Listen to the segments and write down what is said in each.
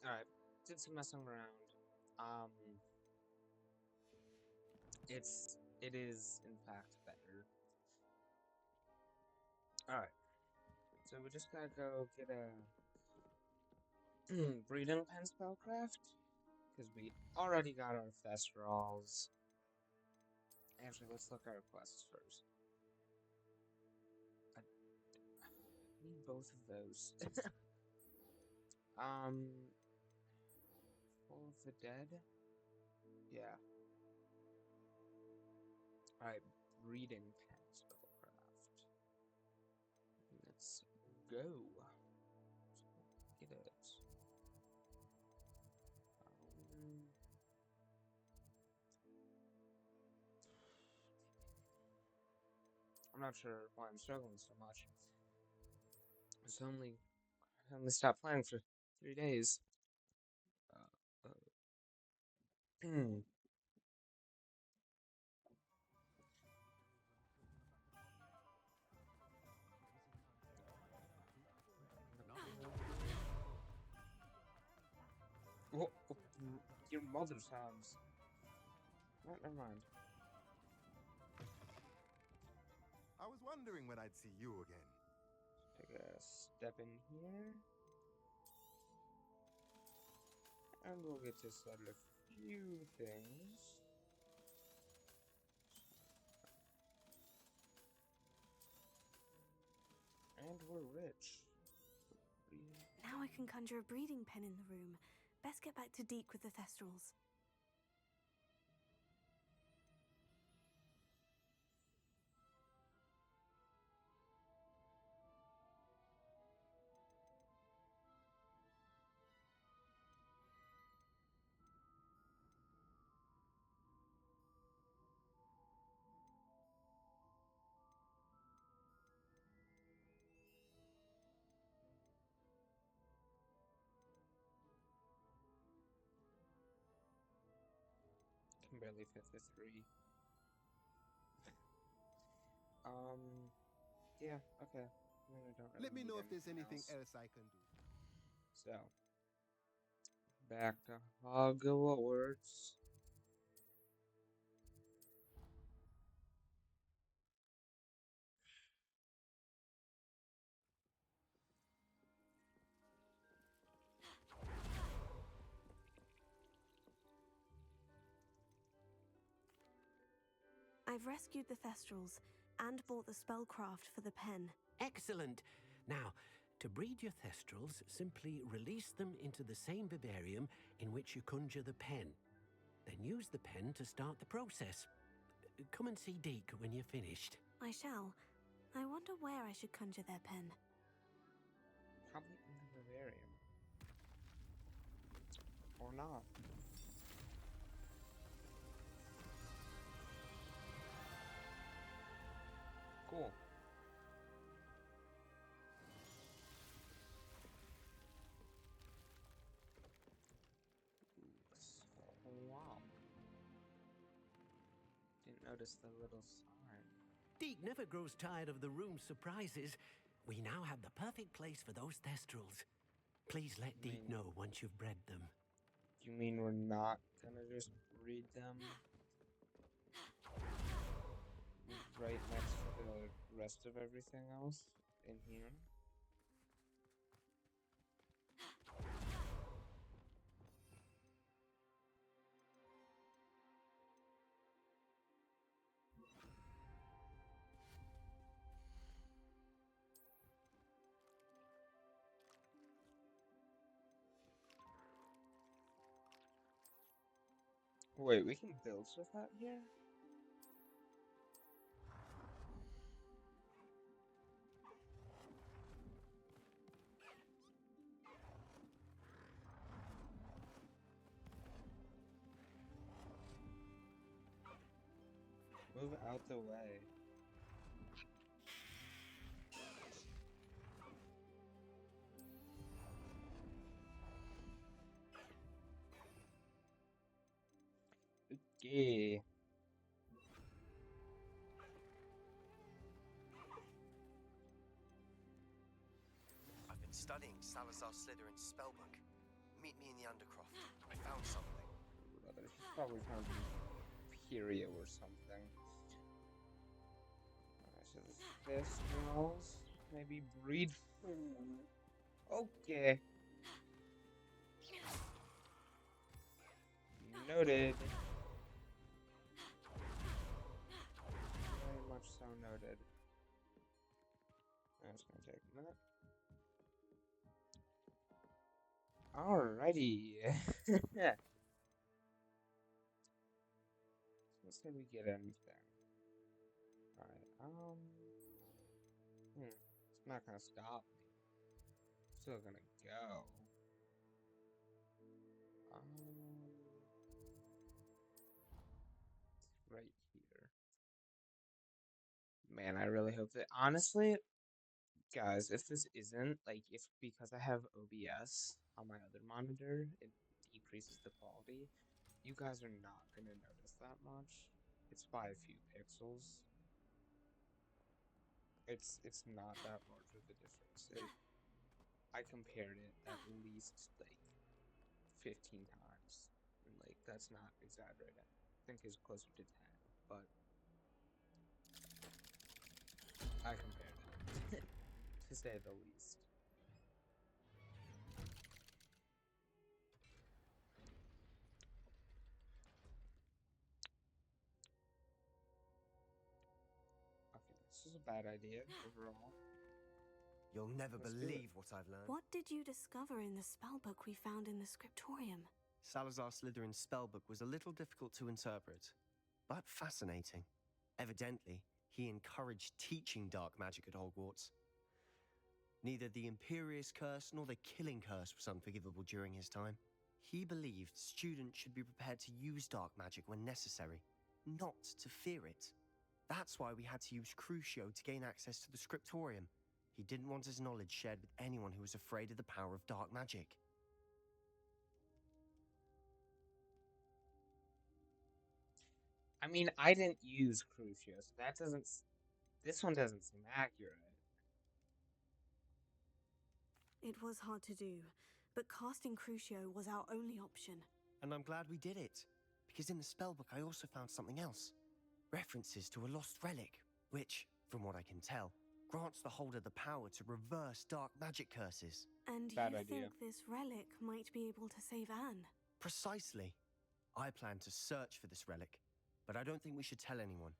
Alright, did some messing around. Um, it is in fact better. Alright, so we just gotta go get a breeding pen spellcraft, because we already got our Thestrals. Actually, let's look at our quests first. I need both of those. Full of the Dead? Yeah. Alright, breeding pen spellcraft. Let's go. Get it. Um, I'm not sure why I'm struggling so much. I only stopped playing for 3 days. Hmm. Oh, your mother's hands. Oh, never mind. I was wondering when I'd see you again. Take a step in here. And we'll get to settle a few things. And we're rich. Now I can conjure a breeding pen in the room. Best get back to Deke with the Thestrals. Can barely fit the 3. Yeah, okay. Then I don't Let really me need know if there's anything anything else I can do. So, back to Hogwarts. I've rescued the Thestrals and bought the spellcraft for the pen. Excellent. Now, to breed your Thestrals, simply release them into the same vivarium in which you conjure the pen. Then use the pen to start the process. Come and see Deke when you're finished. I shall. I wonder where I should conjure their pen. Probably in the vivarium. Or not. Cool. Wow. Didn't notice the little sign. Deke never grows tired of the room's surprises. We now have the perfect place for those Thestrals. Please let Deke know once you've bred them. You mean we're not gonna just breed them right next to the rest of everything else in here? Wait, we can build stuff out here? Move out the way. Okay. I've been studying Salazar Slytherin's spellbook. Meet me in the Undercroft. I found something. Brother, he's probably found Imperio or something. Alright, so this smells. Maybe breed food. Okay. Noted. Very much so noted. That's gonna take a minute. Alrighty. Let's say we get anything. Alright, it's not gonna stop me. Still gonna go. Right here. Man, I really hope that, honestly, guys, if this isn't, like, if because I have OBS on my other monitor, it decreases the quality, you guys are not gonna notice that much. It's by a few pixels. It's not that large of a difference. I compared it at least, like, 15 times. And, like, that's not exaggerating. I think it's closer to 10, but I compared it, to say the least. Okay, this is a bad idea overall. You'll never Let's do it. believe what I've learned. What did you discover in the spellbook we found in the scriptorium? Salazar Slytherin's spellbook was a little difficult to interpret, but fascinating. Evidently, he encouraged teaching dark magic at Hogwarts. Neither the Imperious Curse nor the Killing Curse was unforgivable during his time. He believed students should be prepared to use dark magic when necessary, not to fear it. That's why we had to use Crucio to gain access to the scriptorium. He didn't want his knowledge shared with anyone who was afraid of the power of dark magic. I mean, I didn't use Crucio, so that doesn't. This one doesn't seem accurate. It was hard to do, but casting Crucio was our only option. And I'm glad we did it, because in the spellbook I also found something else. References to a lost relic, which, from what I can tell, grants the holder the power to reverse dark magic curses. And Bad you idea. think this relic might be able to save Anne? Precisely. I plan to search for this relic, but I don't think we should tell anyone.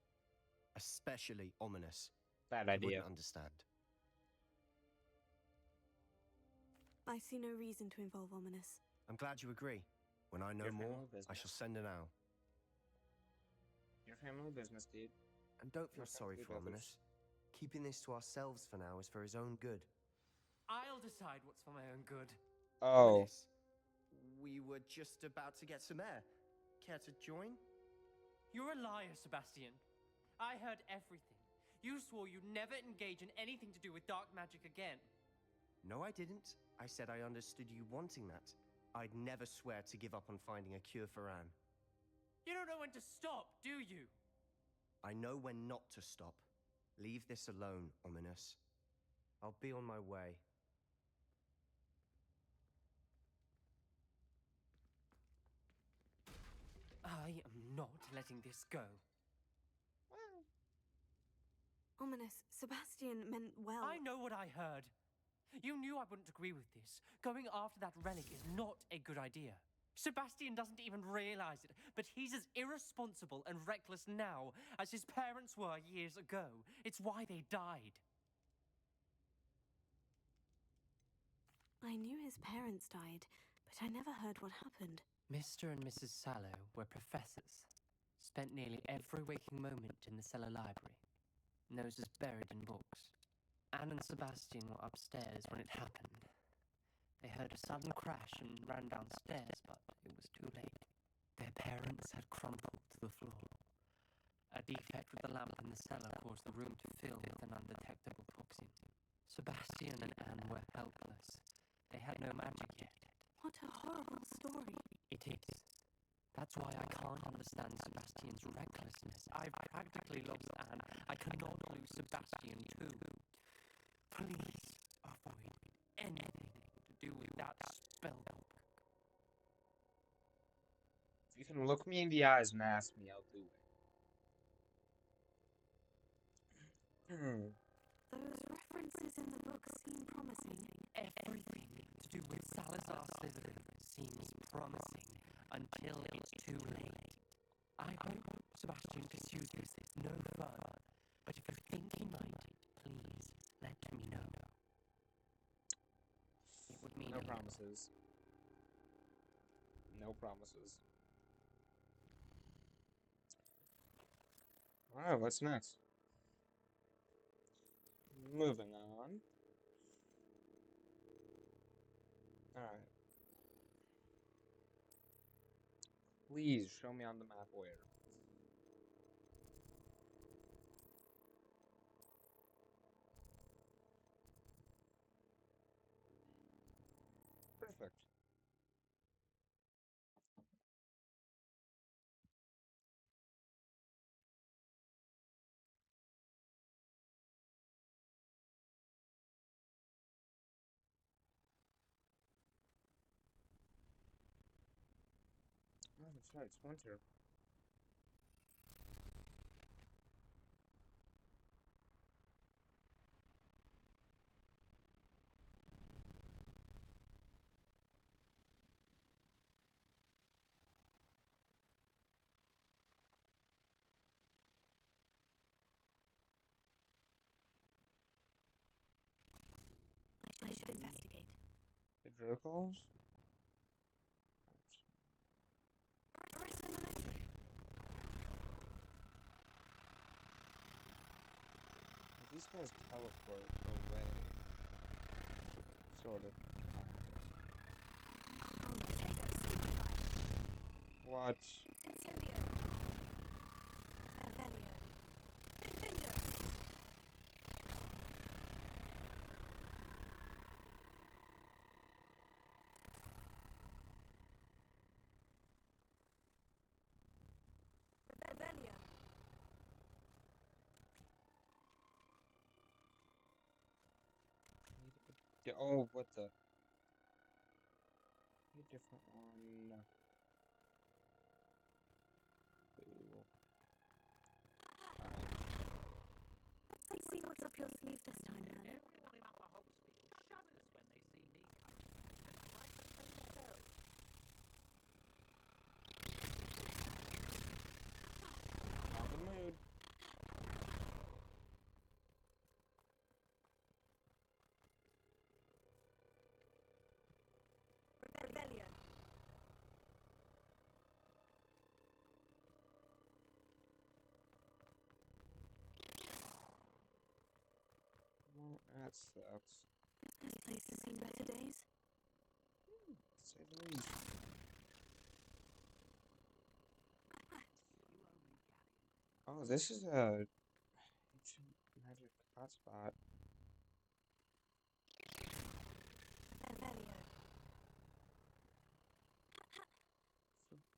Especially Ominous. Bad He idea. wouldn't understand. I see no reason to involve Ominous. I'm glad you agree. When I know Your more, family I business. shall send an owl. Your family business, dude. And don't feel Okay, sorry good for others. Ominous. Keeping this to ourselves for now is for his own good. I'll decide what's for my own good. Oh. Ominous, we were just about to get some air. Care to join? You're a liar, Sebastian. I heard everything. You swore you'd never engage in anything to do with dark magic again. No, I didn't. I said I understood you wanting that. I'd never swear to give up on finding a cure for Anne. You don't know when to stop, do you? I know when not to stop. Leave this alone, Ominous. I'll be on my way. I am not letting this go. Ominous, Sebastian meant well. I know what I heard. You knew I wouldn't agree with this. Going after that relic is not a good idea. Sebastian doesn't even realize it, but he's as irresponsible and reckless now as his parents were years ago. It's why they died. I knew his parents died, but I never heard what happened. Mr. and Mrs. Sallow were professors. Spent nearly every waking moment in the cellar library. Noses buried in books. Anne and Sebastian were upstairs when it happened. They heard a sudden crash and ran downstairs, but it was too late. Their parents had crumpled to the floor. A defect with the lamp in the cellar caused the room to fill with an undetectable toxin. Sebastian and Anne were helpless. They had no magic yet. What a horrible story. It is. That's why I can't understand Sebastian's recklessness. I've practically lost Anne. I cannot lose Sebastian too. Please avoid anything to do with that spellbook. can look me in the eyes and ask me, I'll do it. Those references in the book seem promising. Everything to do with Salazar Slytherin seems promising until it's too late. I hope Sebastian pursues this no further, but if you think he might, please let me know. It would mean No a lot. promises. No promises. Alright, what's next? Moving on. Alright. Please show me on the map where. Perfect. Oh, that's right, it's winter. I should investigate. The Dracos? These guys teleport away. Sort of. What? Incendio. Revelio. Defender. Revelio. Oh, what the? A different one. Ooh. Let's see what's up your sleeve this time, Merlin. Everyone in Upper Hogsfield shudders when they see me coming, and tries to play themselves. Not the mood. Revelio. Well, that sucks. This place has seen better days. To say the least. Oh, this is a ancient magic hotspot. Revelio.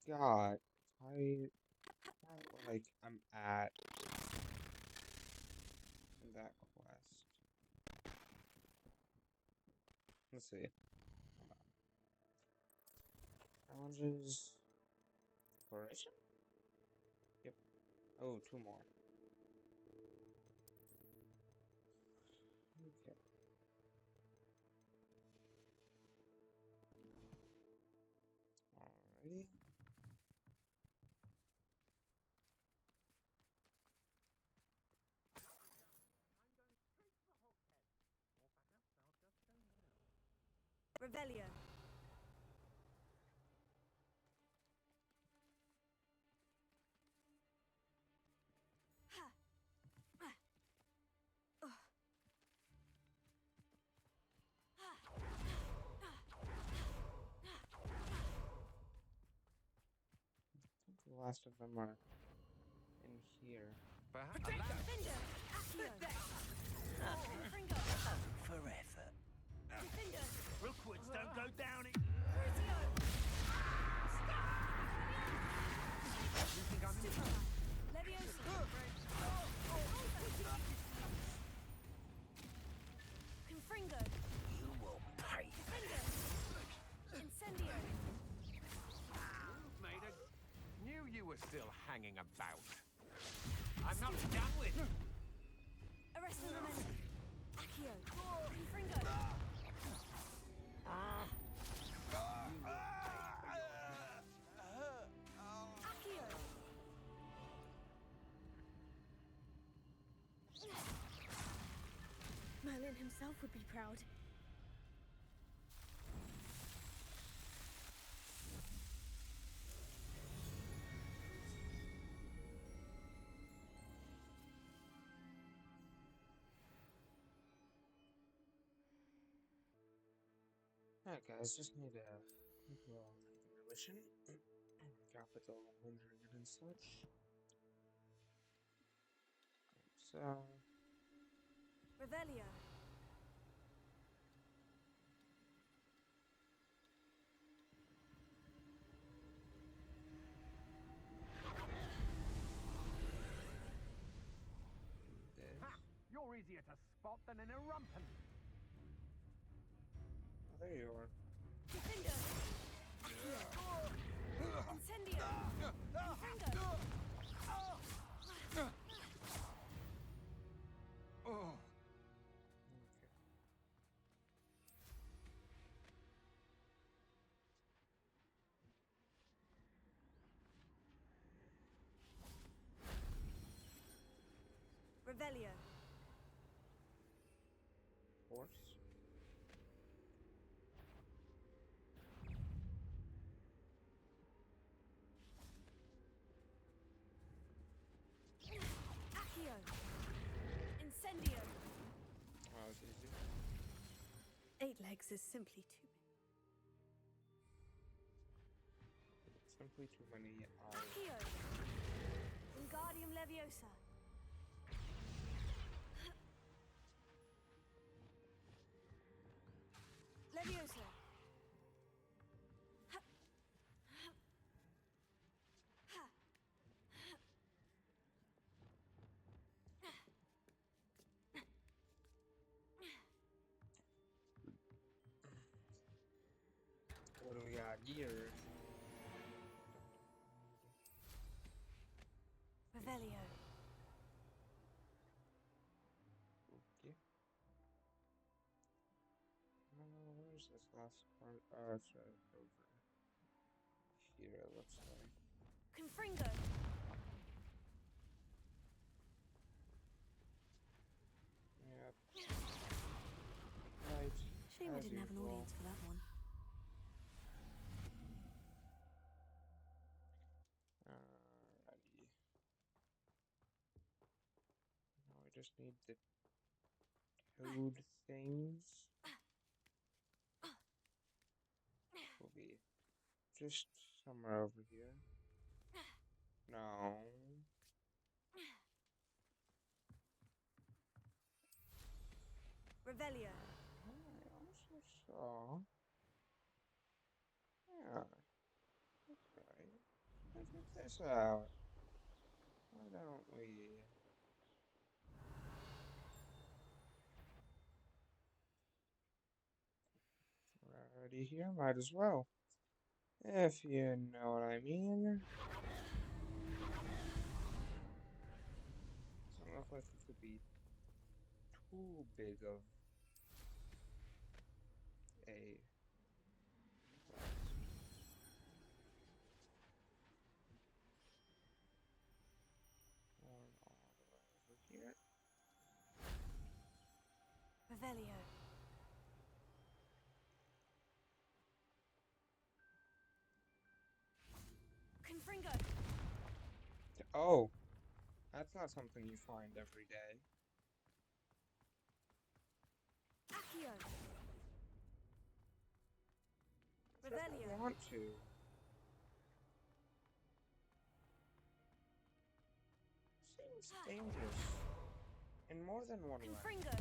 Forgot. Like I'm at that quest. Let's see. Hold on. Challenges. Exploration? Yep. Oh, two more. Okay. Alrighty. Revelio. I think the last of them are in here. Defender. Accio. Confringo. Forever. Defender. Rookwoods don't go down it. Crucio. You think I'm in? Leviosa. Confringo. You will pay. Defender. Incendio. Made a still hanging about. I'm not done with you. Arrest the momentum. Accio. Confringo. Accio. Merlin himself would be proud. Alright guys, just need a quick little intermission. Capital wondering and such. So Revelio. Ha! You're easier to spot than an erumpan. oh, there you are. Defendo. Accio. Incendio. Confringo. Oh. Okay. Revelio. Force. Accio. Incendio. Oh, that was easy. 8 legs is simply too many. Simply too many. Accio. Wingardium Leviosa. Leviosa. What do we got here? Revelio. Okay. Where's this last part? Oh, it's right over here, it looks like. Confringo. Yep. Right. Shame I as didn't have an usual. audience for that one. Alrighty. Now we just need the toad things. Will be just somewhere over here. No. Revelio. I also saw. Yeah. That's right. Let's check this out. Why don't we? We're already here, might as well. If you know what I mean. Doesn't look like it could be too big of a quest. One all the way over here. Revelio. Confringo. Oh, that's not something you find every day. Accio. Sure, if I Revelio. want to. Seems dangerous in more than one way. Confringo.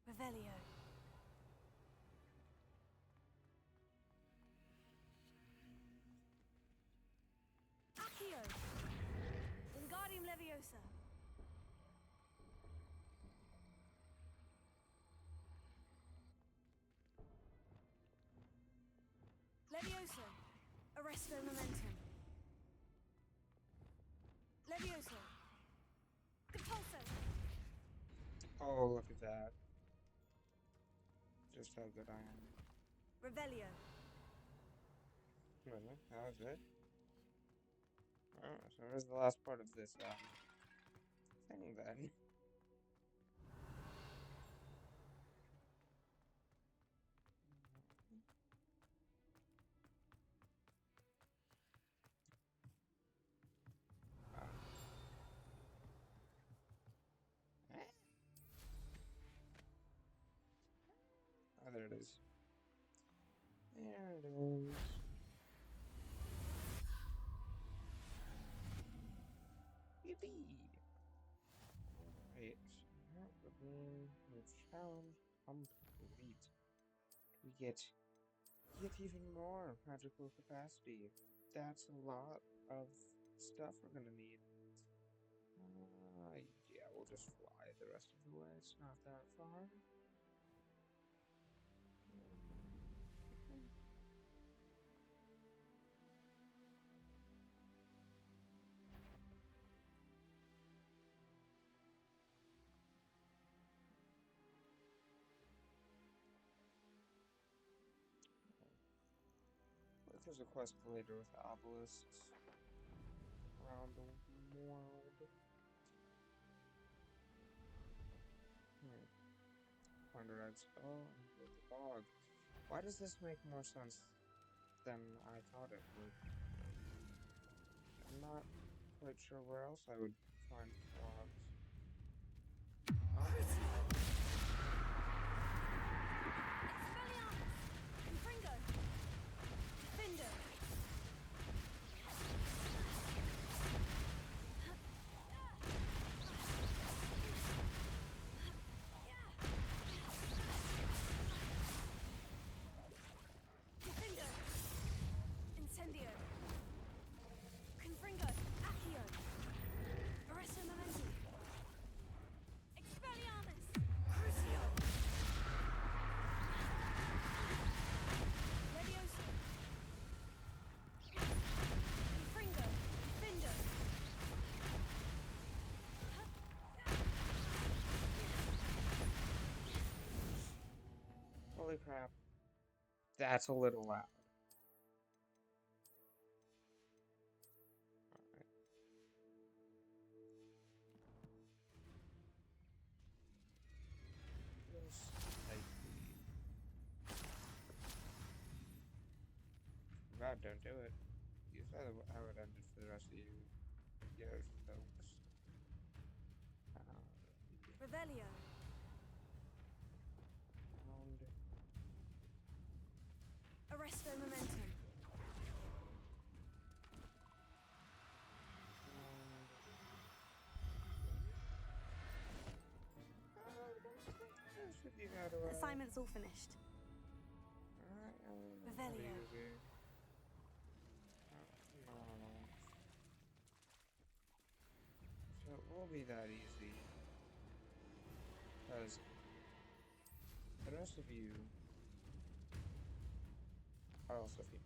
Revelio. Accio. Wingardium Leviosa. Arresto momentum. Levioso. Compulso. Oh, look at that. Just how good I am. Revelio. Really? That was it? Oh, so where's the last part of this thing then? Eh? Oh, there it is. There it is. Yippee! Alright, that would mean the challenge complete. We get even more magical capacity. That's a lot of stuff we're gonna need. Yeah, we'll just fly the rest of the way. It's not that far. What if there's a quest later with obelisks around the world? Find a red skull and go to the bog. Why does this make more sense than I thought it would? I'm not quite sure where else I would find frogs. Expelliarmus. Confringo. Findo. Findo. Incendio. Confringo. Accio. Arresto momentum. Expelliarmus. Crucio. Levioso. Confringo. Findo. Holy crap. That's a little loud. Alright. Just slightly. God, don't do it. You said how it ended for the rest of you. Yes, folks. Revelio. Found. Arresto momentum. You got away. Assignment's all finished. Revelio. Easy. Oh, come on. So it will be that easy. Because the rest of you are also female.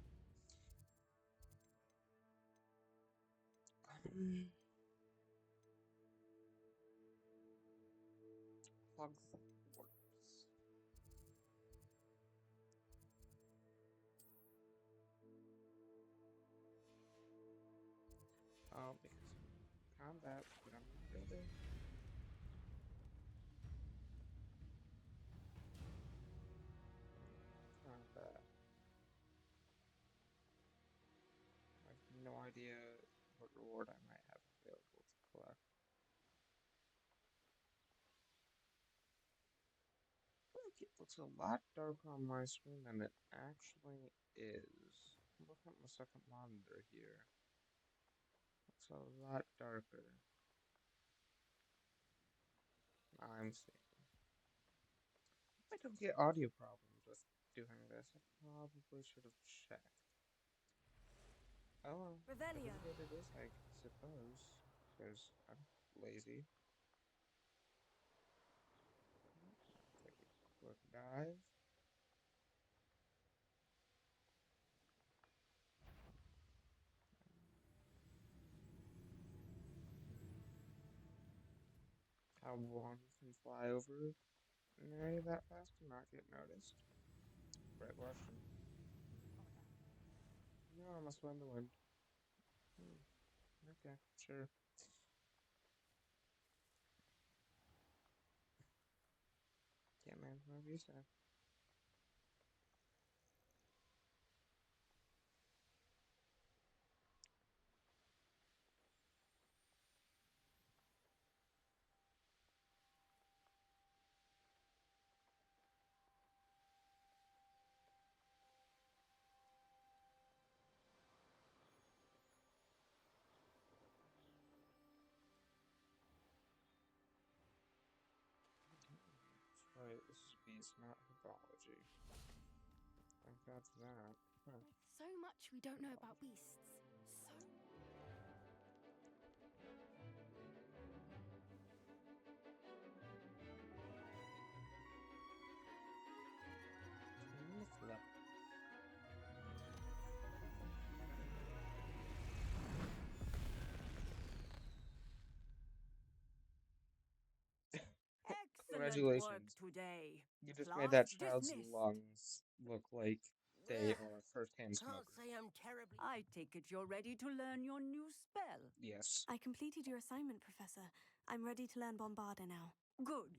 Plug works. Oh, because combat, but I'm not really. Combat. I have no idea what reward I might have available to collect. Like, it looks a lot darker on my screen than it actually is. I'm looking at my second monitor here. Looks a lot darker. I'm seeing. I don't get audio problems with doing this. I probably should have checked. Oh well. It Revelio. is what it is, I suppose. Because I'm lazy. Take a quick dive. A wand can fly over an area that fast and not get noticed? Great question. No, I must find the wind. Okay, sure. Yeah, man, whatever you say. Right, this is beast, not pathology. Thank God for that. Huh. So much we don't know about beasts. So Turn the flip. Excellent work Congratulations. today. You just made Class that child's dismissed. lungs look like they are first-hand Can't smokers. say I'm terribly. I take it you're ready to learn your new spell. Yes. I completed your assignment, Professor. I'm ready to learn Bombarda now. Good.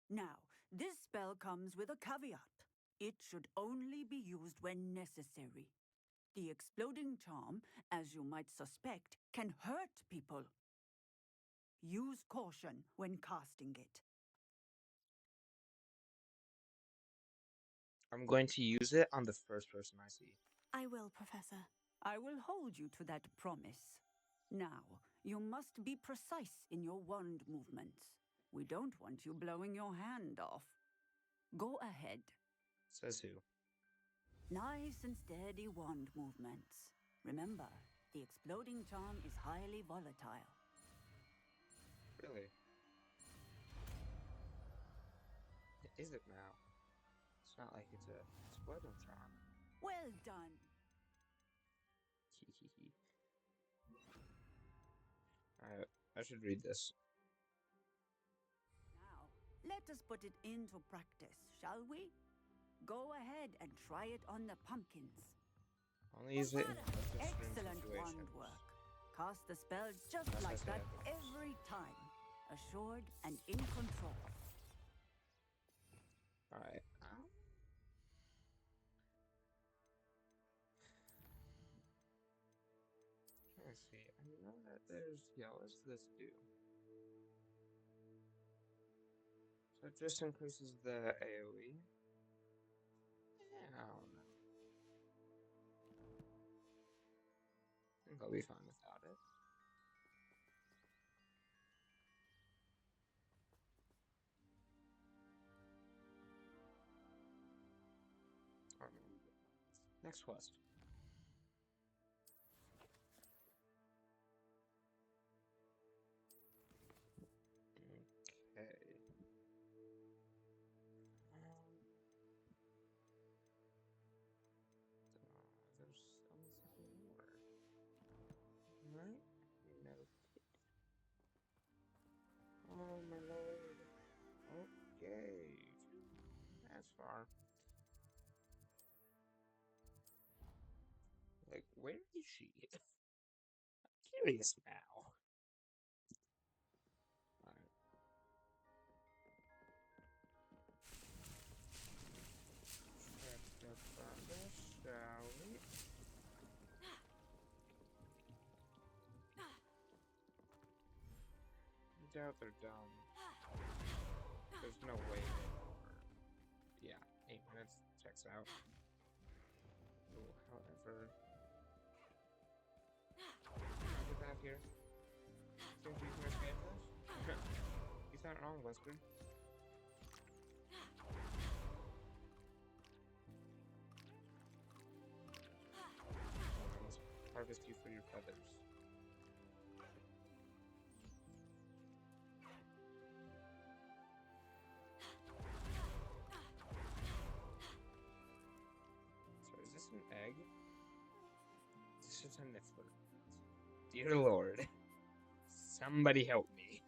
Now, this spell comes with a caveat. It should only be used when necessary. The exploding charm, as you might suspect, can hurt people. Use caution when casting it. I'm going to use it on the first person I see. I will, Professor. I will hold you to that promise. Now, you must be precise in your wand movements. We don't want you blowing your hand off. Go ahead. Says who? Nice and steady wand movements. Remember, the exploding charm is highly volatile. Really? Is it now? It's not like it's a exploding charm. Well done. Alright, I should read this. Now, let us put it into practice, shall we? Go ahead and try it on the pumpkins. Only use it in extreme Excellent wand situations. work. Cast the spell just As I like that said. every time. Assured and in control. Alright. Let's see. I know that there's. Yeah, what does this do? So it just increases the AoE. Yeah, I don't know. I think I'll be fine without it. Next quest. Okay. There's only something more. Right? Nope. Oh my lord. Okay. That's far. Like, where is she? I'm curious now. Alright. Check the progress, shall we? I doubt they're done. There's no way they are. Yeah, 8 minutes checks out. Ooh, however. I'll get back here. Think you can escape this? He's not wrong, Lester. I must harvest you for your feathers. So is this an egg? This is a niffler. Dear Lord. Somebody help me.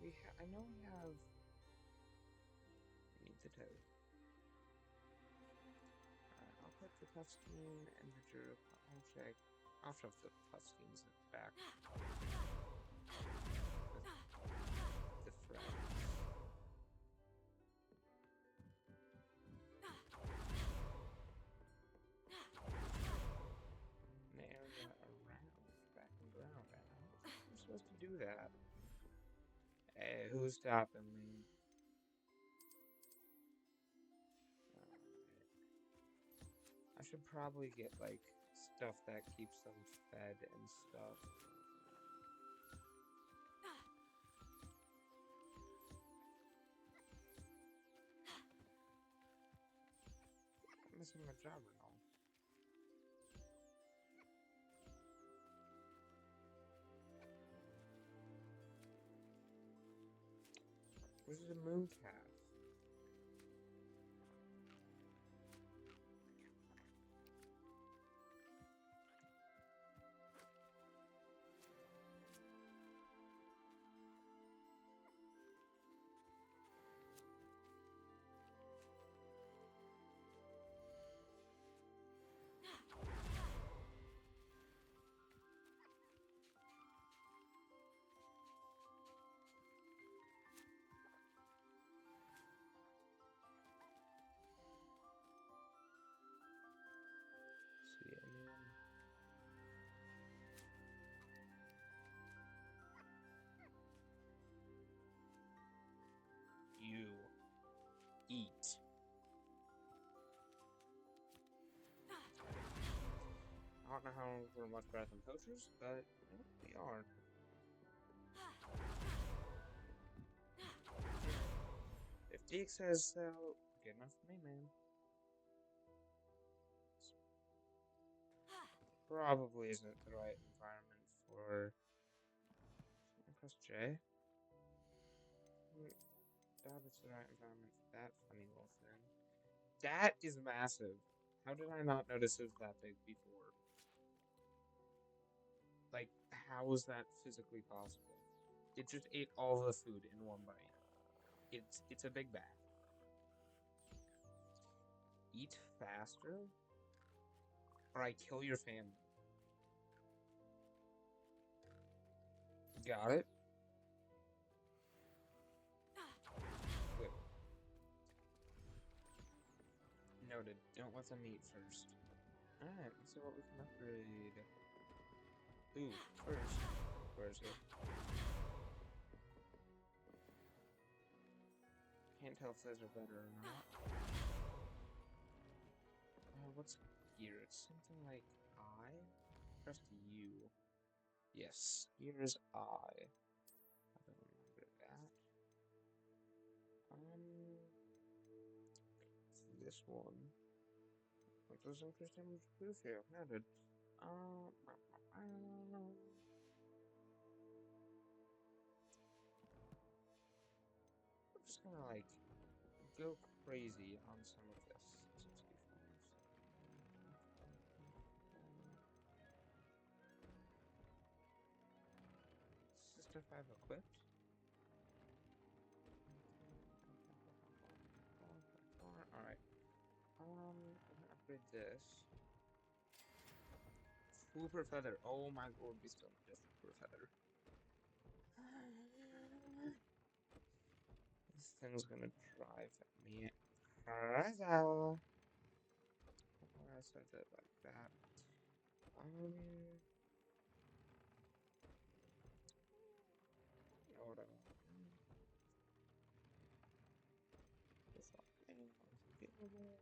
I know we have. We need the toad. Alright, I'll put the puff scheme and the jerk. I'll check. I'll shove the puff schemes back. The friends. An area around back and ground. I don't think I'm supposed to do that. Hey, who's stopping me? I should probably get like stuff that keeps them fed and stuff. I'm missing my job and all. Where's the moon calf? See anyone? You eat. I don't know how we're much better than poachers, but we are. If Deke says so, good enough for me, man. Probably isn't the right environment for. Press J. Doubt it's the right environment for that funny little thing. That is massive. How did I not notice it was that big before? Like, how is that physically possible? It just ate all the food in one bite. It's a big bag. Eat faster, or I kill your family. Got it? Good. Noted. Don't let them eat first. Alright, let's see what we can upgrade. Ooh, first. Where is it? Can't tell if those are better or not. What's gear? It's something like I? Press U. Yes, here is I. I don't remember that. This one. What was interesting was proof here. Noted. I'm just gonna like go crazy on some of this. 65. Is this stuff I've equipped? Alright. I'm gonna upgrade this. Hooper feather. Oh my lord, we still need a hooper feather. This thing's gonna drive me crazy. I said it like that. Hold on. This thing is available.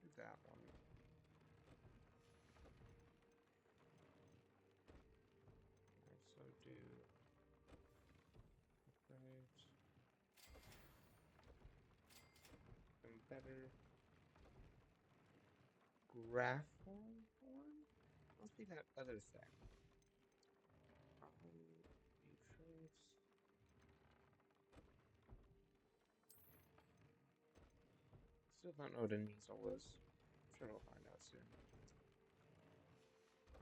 Do that one. Also do upgrades. And better. Graphite horn? Must be that other thing. Nutrients. Still don't know what a nasal is. I'm sure we'll find out soon.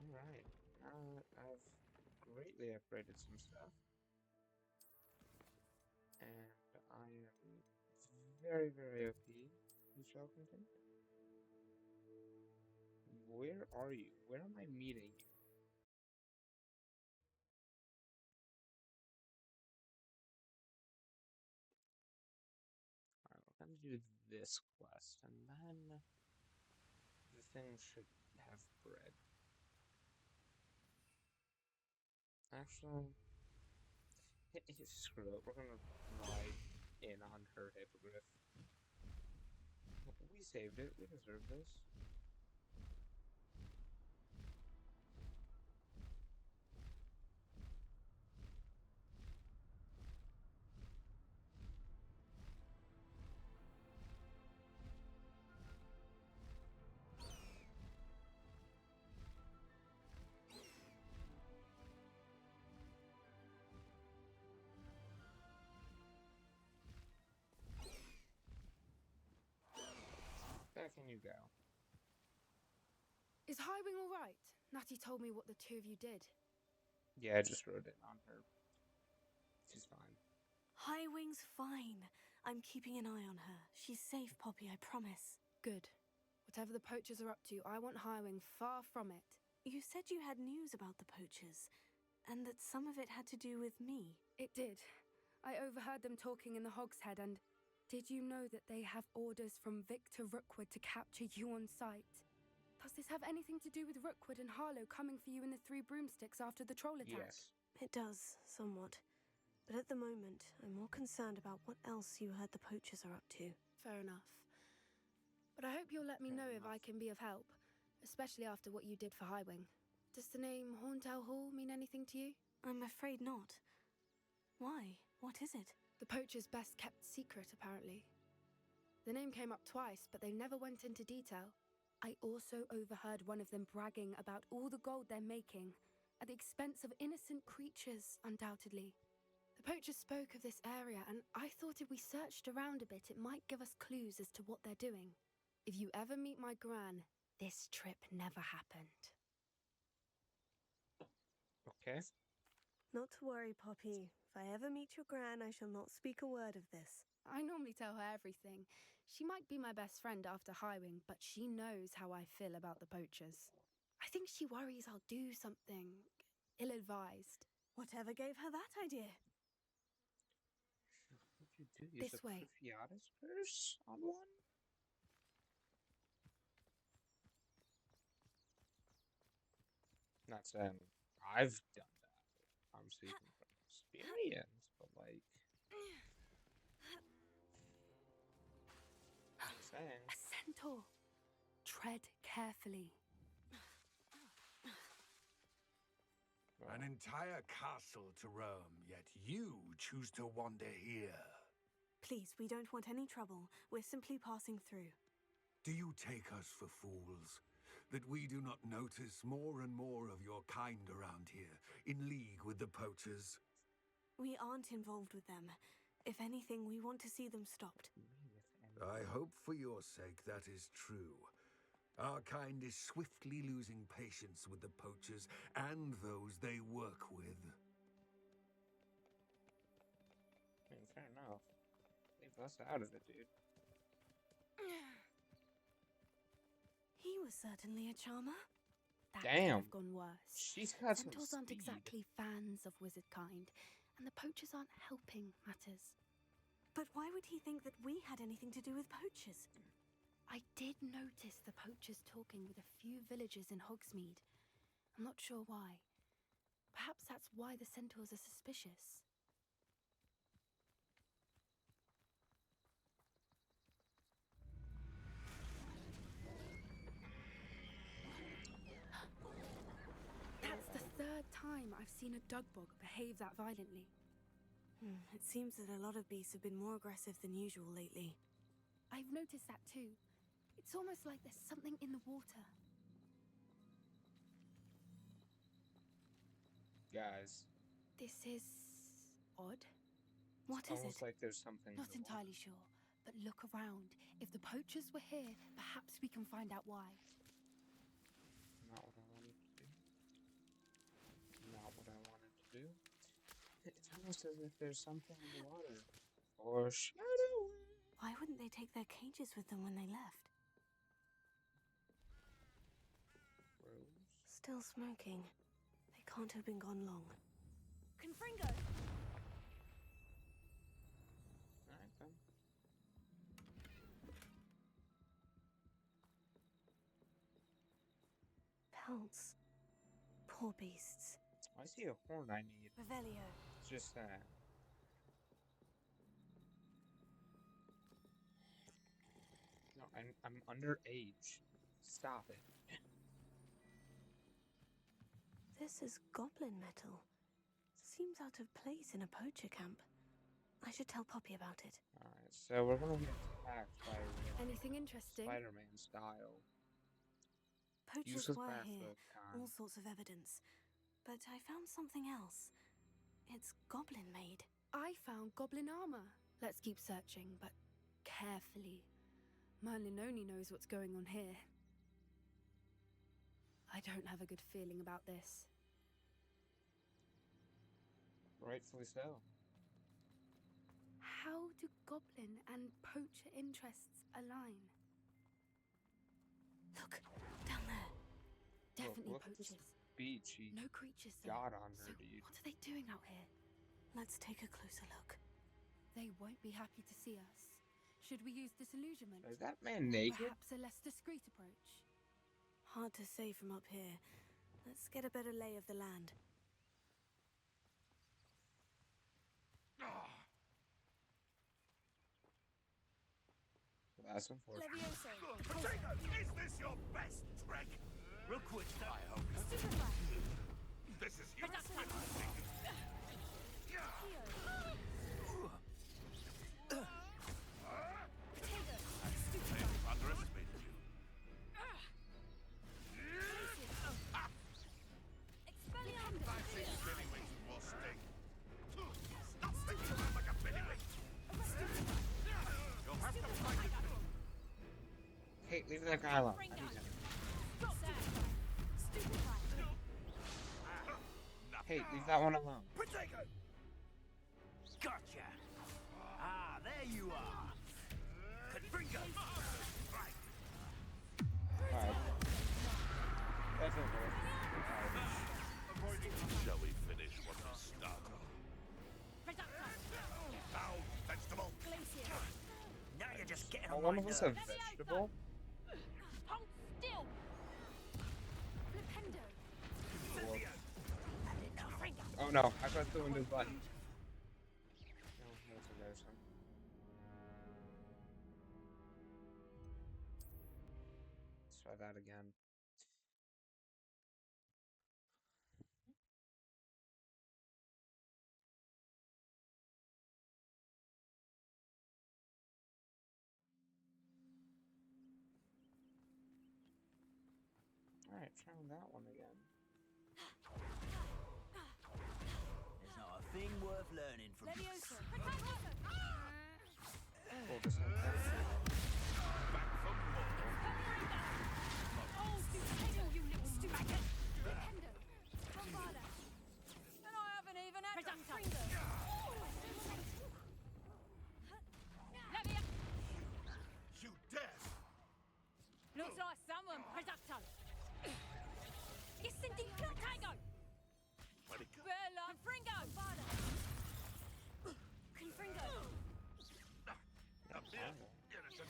Alright. Now that I've greatly upgraded some stuff. And I am very, very OP. You shall continue. Where are you? Where am I meeting you? Alright, we're gonna do this quest, and then the thing should have bread. Actually, screw it. We're gonna ride in on her hippogriff. We saved it. We deserve this. Back can you go? Is Highwing all right? Natty told me what the two of you did. Yeah, I just rode in on her. She's fine. Highwing's fine. I'm keeping an eye on her. She's safe, Poppy, I promise. Good. Whatever the poachers are up to, I want Highwing far from it. You said you had news about the poachers, and that some of it had to do with me. It did. I overheard them talking in the Hogshead, and did you know that they have orders from Victor Rookwood to capture you on sight? Does this have anything to do with Rookwood and Harlow coming for you in the Three Broomsticks after the troll attack? Yes. It does, somewhat. But at the moment, I'm more concerned about what else you heard the poachers are up to. Fair enough. But I hope you'll let me know if I can be of help, especially after what you did for Highwing. Does the name Horntail Hall mean anything to you? I'm afraid not. Why? What is it? The poachers' best kept secret, apparently. The name came up twice, but they never went into detail. I also overheard one of them bragging about all the gold they're making, at the expense of innocent creatures, undoubtedly. The poachers spoke of this area, and I thought if we searched around a bit, it might give us clues as to what they're doing. If you ever meet my gran, this trip never happened. Okay. Not to worry, Poppy. If I ever meet your gran, I shall not speak a word of this. I normally tell her everything. She might be my best friend after Highwing, but she knows how I feel about the poachers. I think she worries I'll do something ill-advised. Whatever gave her that idea? What did you do? Use This the way. Cruciatus curse on one? Not saying I've done that. I'm speaking from experience, but like, just saying. A centaur! Tread carefully. An entire castle to roam, yet you choose to wander here. Please, we don't want any trouble. We're simply passing through. Do you take us for fools? That we do not notice more and more of your kind around here, in league with the poachers? We aren't involved with them. If anything, we want to see them stopped. I hope for your sake that is true. Our kind is swiftly losing patience with the poachers and those they work with. I mean, fair enough. Leave us out of it, dude. He was certainly a charmer. That Damn. could have gone worse. She's got some Centaurs aren't speed. exactly fans of wizard kind, and the poachers aren't helping matters. But why would he think that we had anything to do with poachers? I did notice the poachers talking with a few villagers in Hogsmeade. I'm not sure why. Perhaps that's why the centaurs are suspicious. That's the third time I've seen a dugbog behave that violently. It seems that a lot of beasts have been more aggressive than usual lately. I've noticed that too. It's almost like there's something in the water. Guys, This is odd. What is almost it? like there's something. Not entirely sure, but look around. If the poachers were here, perhaps we can find out why. Not what I wanted to do. Not what I wanted It's almost as if there's something in the water. Foreshadowing. Why wouldn't they take their cages with them when they left? Rose. Still smoking. They can't have been gone long. Confringo! Alright then. Pelts. Poor beasts. I see a horn I need. Revelio. It's just that. No, I'm underage. Stop it. This is goblin metal. Seems out of place in a poacher camp. I should tell Poppy about it. Alright, so we're gonna get attacked by Anything interesting? Spider-Man style. Poachers Useless were back here, foot all kind. sorts of evidence. But I found something else. It's goblin made. I found goblin armor. Let's keep searching, but carefully. Merlin only knows what's going on here. I don't have a good feeling about this. Rightfully so. How do goblin and poacher interests align? Look, down there. Definitely Look at this poachers. beachy No creatures there. god on her, So dude. what are they doing out here? Let's take a closer look. They won't be happy to see us. Should we use disillusionment? Is that man naked? Perhaps a less discreet approach. Hard to say from up here. Let's get a better lay of the land. That's unfortunate. Levioso! Potato, is this your best trick? Real quick, I hope not. Superfly! This is useful, I think. Potato! They've underestimated you. Expelliarmus! I think Bellywings will sting. Stop sticking around like a Bellywing. You'll have to fight it. Hey, leave that guy alone. I need him. Hey, leave that one alone. Potato! Gotcha! Ah, there you are! Confringo! Alright. That's okay. Shall we finish what we started? Now, vegetable. Now you're just getting Oh, on one my of us a nerves. vegetable? Hold still! Flipendo! Had enough. Oh no, I pressed the Windows button. No, that's embarrassing. Let's try that again. Alright, try that one again. There's not a thing worth learning from you. Levioso! Pull this one back. Back for more. Oh, potato, you little maggot! Flipendo! Bombarda! And I haven't even had Reducto! You dare! Looks like someone. Reducto! Iscendi Potato! Where'd it go? Bella Fringo. Confringo! Up here. Innocent.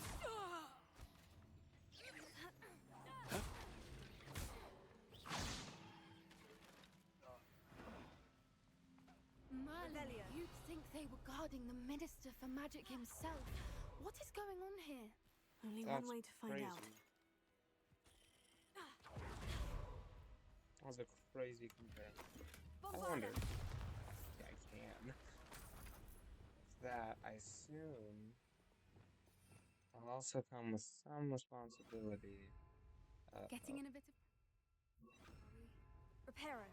Merlin, you'd think they were guarding the Minister for Magic himself. What is going on here? Only That's one way to find crazy. out. That was a crazy comparison. I Bombarda! wonder. Yeah, I can. That, I assume, will also come with some responsibility. Getting in a bit of... Reparo.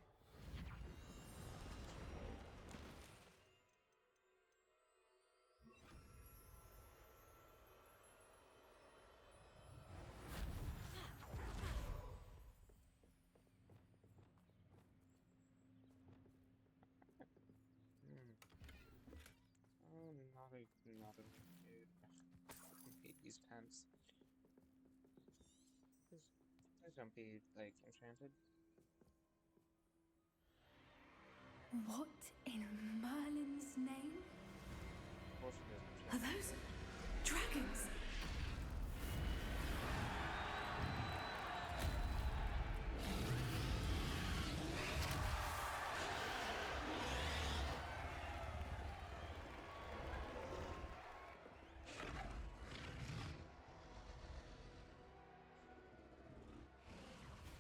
like another one, dude. I fucking hate these tents. Please don't be, like, enchanted. What in Merlin's name? Of course it is Are enchanted. those dragons?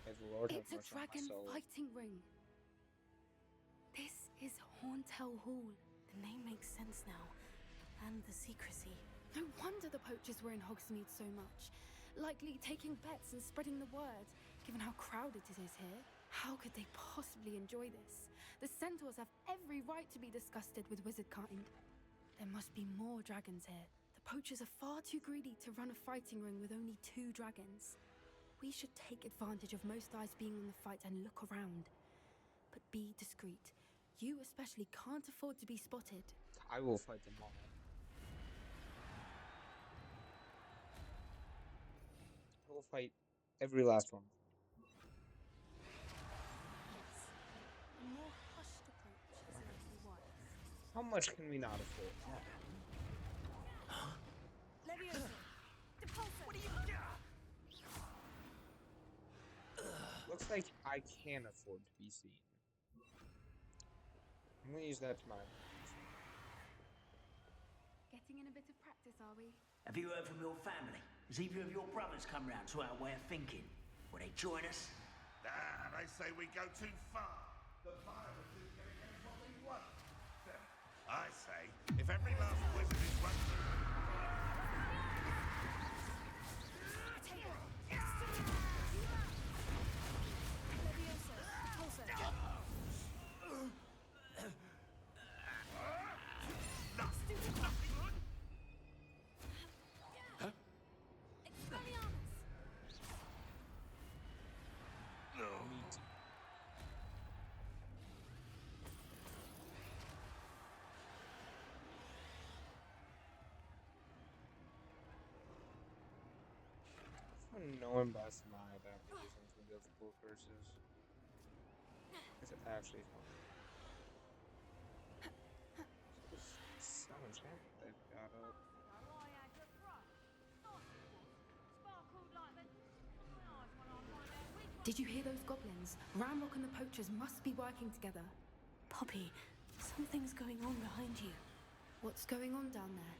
May the Lord have It's a mercy on my dragon soul. fighting ring. This is Hauntel Hall. The name makes sense now. And the secrecy. No wonder the poachers were in Hogsmeade so much. Likely taking bets and spreading the word, given how crowded it is here. How could they possibly enjoy this? The centaurs have every right to be disgusted with wizard kind. There must be more dragons here. The poachers are far too greedy to run a fighting ring with only 2 dragons. We should take advantage of most eyes being on the fight and look around. But be discreet. You especially can't afford to be spotted. I will fight them all. I will fight every last one. Yes. A more hushed approach is likely wise. How much can we not afford? Leviosa! Depulso! What are you? Looks like I can afford to be seen. I'm gonna use that to my advantage. Getting in a bit of practice, are we? Have you heard from your family? Has either of your brothers come round to our way of thinking? Will they join us? Ah, they say we go too far. The violence is getting against what we want. I say, if every last wizard is one... Leviosa! Depulso! Neat. Knowing by some eye about using some difficult curses. It's actually fun. So enchanted they've got up. Did you hear those goblins? Ramrock and the poachers must be working together. Poppy, something's going on behind you. What's going on down there?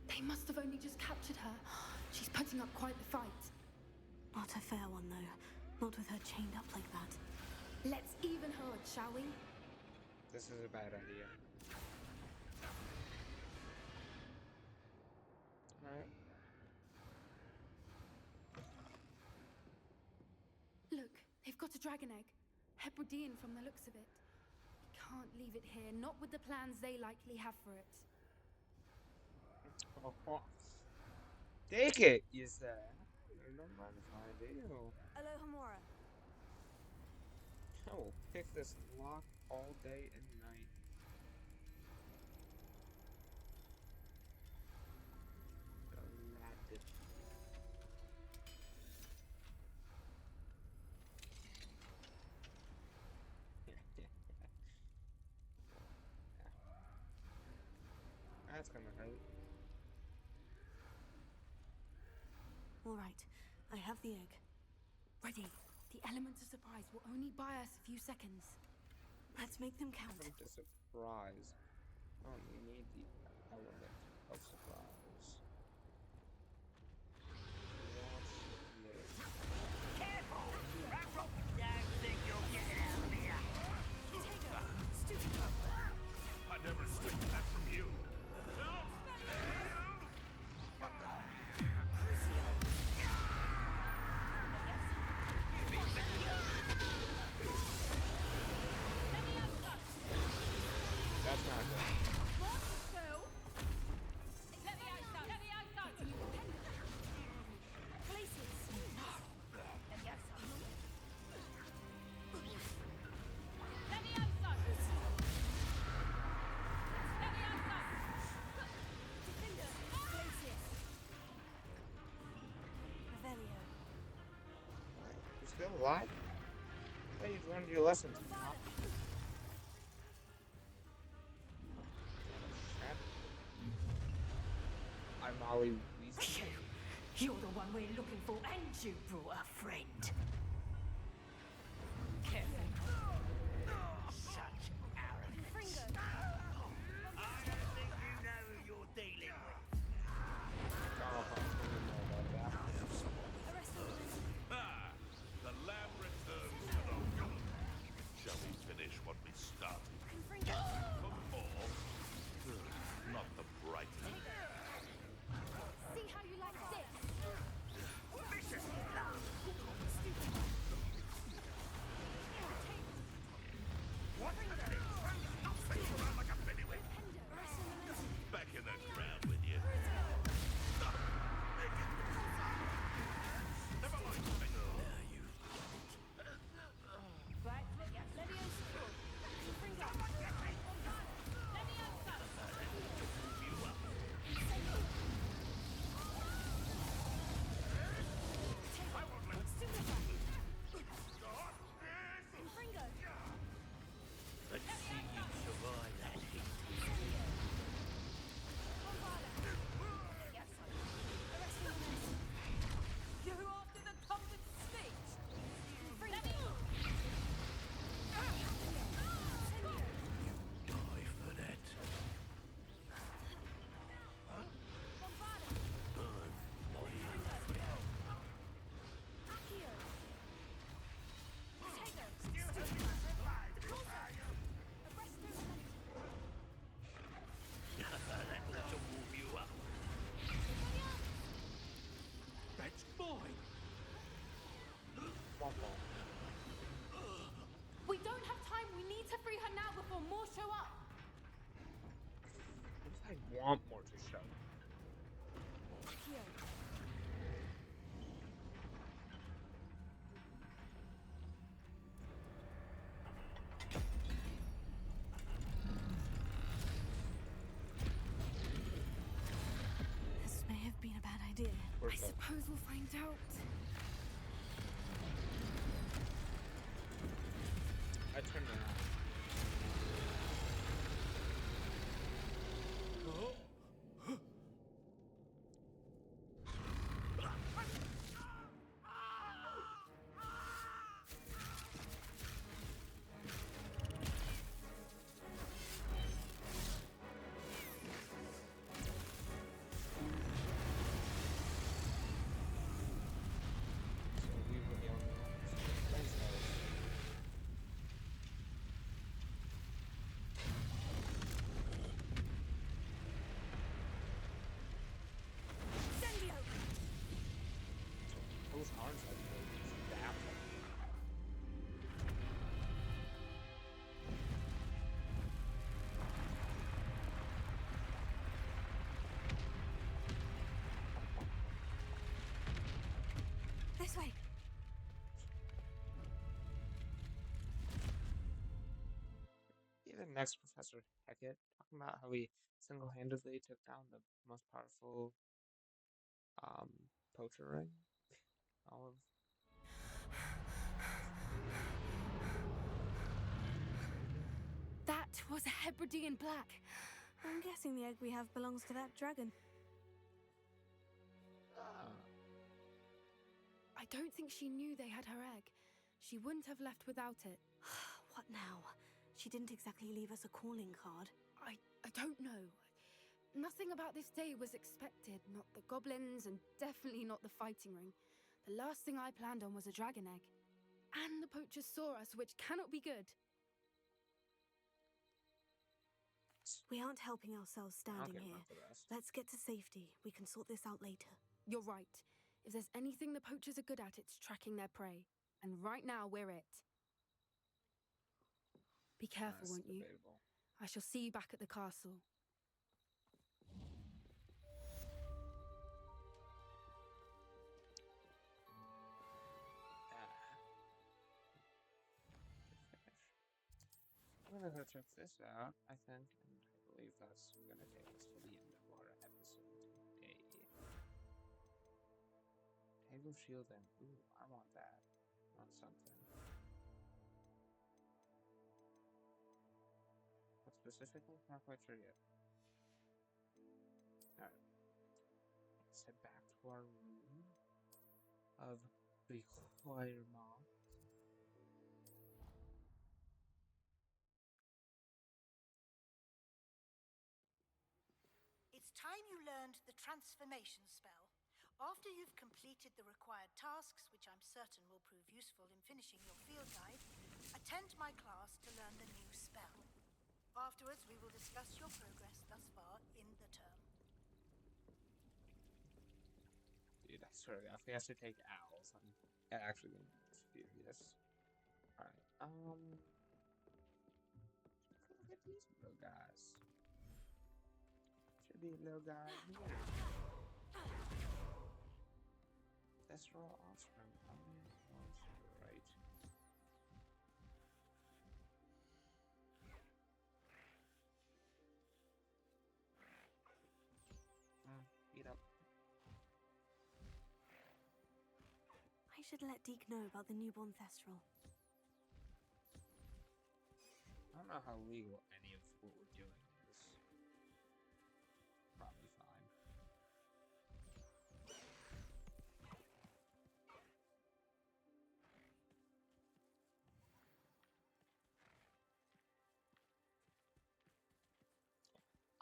They must have only just captured her. She's putting up quite the fight. Not a fair one, though. Not with her chained up like that. Let's even her out, shall we? This is a bad idea. Alright. Look, they've got a dragon egg. Hebridean from the looks of it. We can't leave it here, not with the plans they likely have for it. Take it, you say. I don't mind if I do. Alohomora! I will pick this lock all day and night. Galactic. That's gonna hurt. All right, I have the egg. Ready. The element of surprise will only buy us a few seconds. Let's make them count. Element of surprise. Oh, we need the element of surprise. Careful! Ramrock, don't think you'll get out of here. I never expected that from you. That's not good. still alive? I thought you learned your lessons, Pop. I'm Ollie Weasley. You're the one we're looking for, and you brought a friend. Careful. Such arrogance. I don't think you know who you're dealing with. Ah, the lab returns to the room. Shall we finish what we started? For more? Not the brightest. See how you like this? What the hell? Stop spinning around like a pennywig. Back in the ground with you. Never mind. Right, Leviosa. Let's see you survive that heat. You're after the Cumberland Snitch. Die for that. That ought to warm you up. That's mine. We don't have time. We need to free her now before more show up. What if I want more to show? This may have been a bad idea. I suppose we'll find out. I turned around. So we were the only ones. Thanks, guys. Those arms are really baffling. This way. Even next Professor Hackett talking about how he single-handedly took down the most powerful poacher ring. All of That was a Hebridean black. I'm guessing the egg we have belongs to that dragon. I don't think she knew they had her egg. She wouldn't have left without it. What now? She didn't exactly leave us a calling card. I don't know. Nothing about this day was expected. Not the goblins, and definitely not the fighting ring. The last thing I planned on was a dragon egg. And the poachers saw us, which cannot be good. We aren't helping ourselves standing Okay, here. not the best. Let's get to safety. We can sort this out later. You're right. If there's anything the poachers are good at, it's tracking their prey. And right now, we're it. Be careful, That's won't you? debatable. I shall see you back at the castle. I'm gonna go check this out, I think, and I believe that's gonna take us to the end of our episode today. Tag of Shield and ooh, I want that. on something. What specifically? Not quite sure yet. Alright. Let's head back to our room of requirement. It's time you learned the transformation spell. After you've completed the required tasks, which I'm certain will prove useful in finishing your field guide, attend my class to learn the new spell. Afterwards, we will discuss your progress thus far in the term. Dude, I swear to God, if we have to take owls, I'm actually gonna be furious. Alright, look at these little guys. Should be a little guy here. That's raw offspring. Right. Beat up. I should let Deke know about the newborn Thestral. I don't know how legal any of what we're doing is. Probably fine.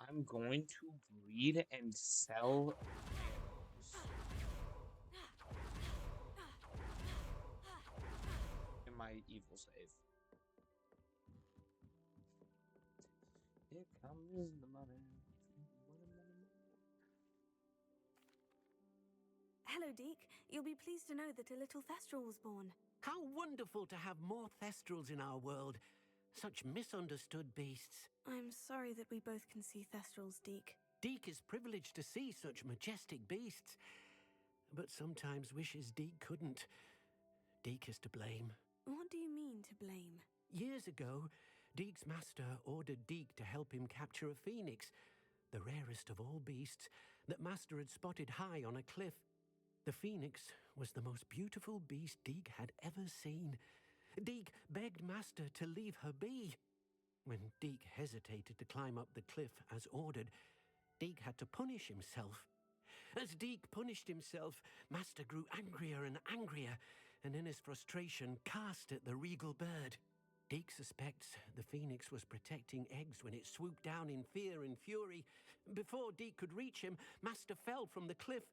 I'm going to breed and sell animals in my evil save. Here comes the money. Hello, Deke. You'll be pleased to know that a little Thestral was born. How wonderful to have more Thestrals in our world. Such misunderstood beasts. I'm sorry that we both can see Thestrals, Deke. Deke is privileged to see such majestic beasts, but sometimes wishes Deke couldn't. Deke is to blame. What do you mean, to blame? Years ago, Deke's master ordered Deke to help him capture a phoenix, the rarest of all beasts, that master had spotted high on a cliff. The phoenix was the most beautiful beast Deke had ever seen. Deke begged master to leave her be. When Deke hesitated to climb up the cliff as ordered, Deke had to punish himself. As Deke punished himself, master grew angrier and angrier, and in his frustration cast at the regal bird. Deke suspects the phoenix was protecting eggs when it swooped down in fear and fury. Before Deke could reach him, master fell from the cliff.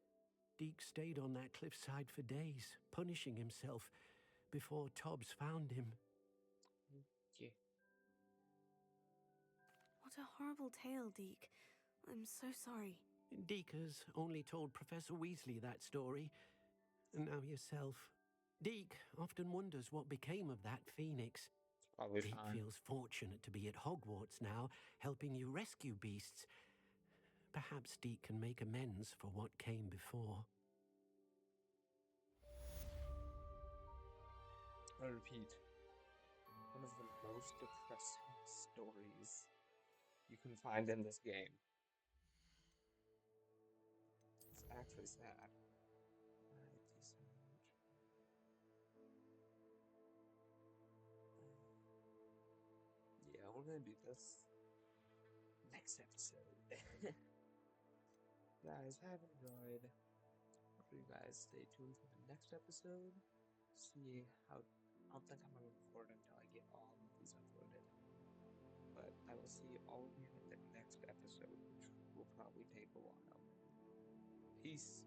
Deke stayed on that cliffside for days, punishing himself, before Tobbs found him. Yeah. What a horrible tale, Deke. I'm so sorry. Deke has only told Professor Weasley that story, and now yourself. Deke often wonders what became of that phoenix. Probably Deke fine. feels fortunate to be at Hogwarts now, helping you rescue beasts. Perhaps Deke can make amends for what came before. I repeat, one of the most depressing stories you can find in this game. It's actually sad. Yeah, we're gonna do this next episode. Guys, have enjoyed. Hope you guys stay tuned for the next episode. See how. I don't think I'm gonna record until I get all of these uploaded. But I will see all of you in the next episode, which will probably take a while. Peace.